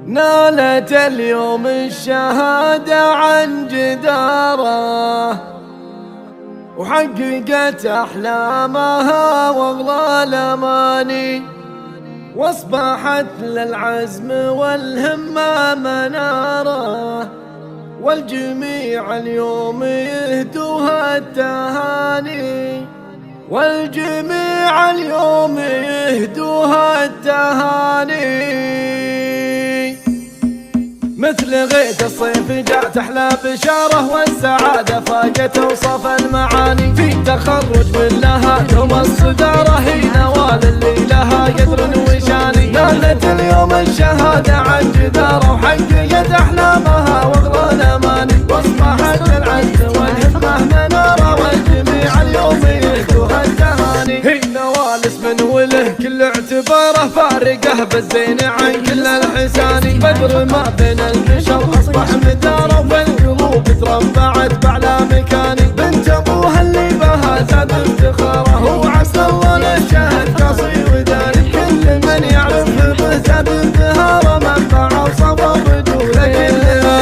نالت اليوم الشهادة عن جدارة، وحققت أحلامها وأغلى الأماني، واصبحت للعزم والهمة منارة، والجميع اليوم يهدوها التهاني، والجميع اليوم يهدوها التهاني. مثل غيث الصيف جاء تحلى بشاره، والسعادة فاقت اوصاف المعاني، في تخرج من لها يوم الصدارة، هي نوال اللي لها قدر وشاني. نالت اليوم الشهادة عن جدارة، وحققت احلامها واغلى الاماني، واصبحت للعزم والهمة منارة، والجميع اليوم يهدوها التهاني. هي نوال اسم وله كل اعتباره، فارقه بالزين عن كل الحساني، بدر ما بين البشر اصبح مداره، والقلوب ترفعت باعلى مكاني، بنت ابوها اللي بها زاد افتخاره، وعسى الله للشهد قصي وداني، كل من يعرف به زاد ازدهاره، منفعه وصبر رجوله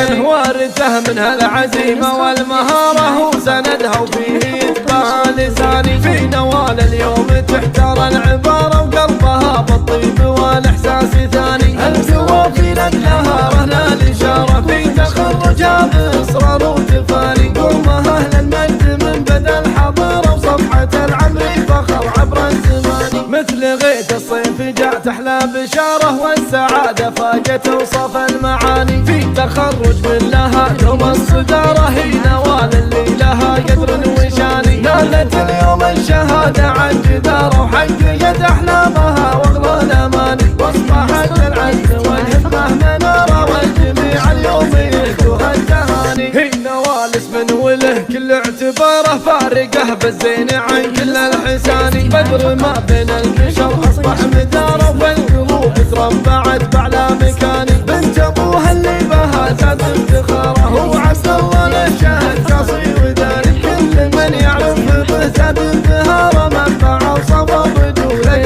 كل وارثه منها العزيمه والمهاره، وسندها وفيه يتبع لساني. في نوال اليوم تحتار العباره، وقلبها بالطيب والاحساس ثاني، الجوافي لها رهنا الاشاره، في تخرجها باصرار وتفاني، قومها اهل المجد من بدا الحضاره، وصفحه العمر فخر عبر الزمان. مثل غيث الصيف جاء تحلى بشاره، والسعاده فاقت اوصاف المعاني، في تخرج من لها يوم الصداره، هي نوال اللي لها قدر وشاني. نالت اليوم الشهاده عن جداره، وحققت احلامها واغلى الاماني، واصبحت للعزم والهمه مناره، والجميع اليوم يهدوها التهاني. هي نوال اسم وله كل اعتباره، فارقه بالزين عن كل الحساني، بدر ما بين البشر اصبح مداره، والقلوب ترفعت باعلى مكاني، بنت ابوها اللي بها زاد افتخاره، وعسى الله للشهد قصي وداني، كل من يعرف به زاد ازدهاره، منفعه وصبر رجوله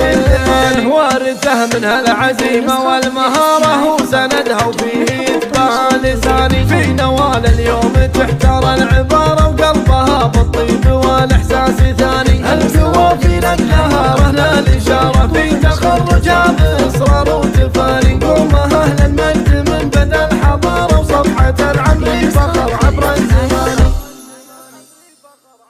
كل وارثه منها العزيمه والمهاره، وسندها وفيه يتبع لساني. في نوال اليوم تحتار العباره، وقلبها بالطيب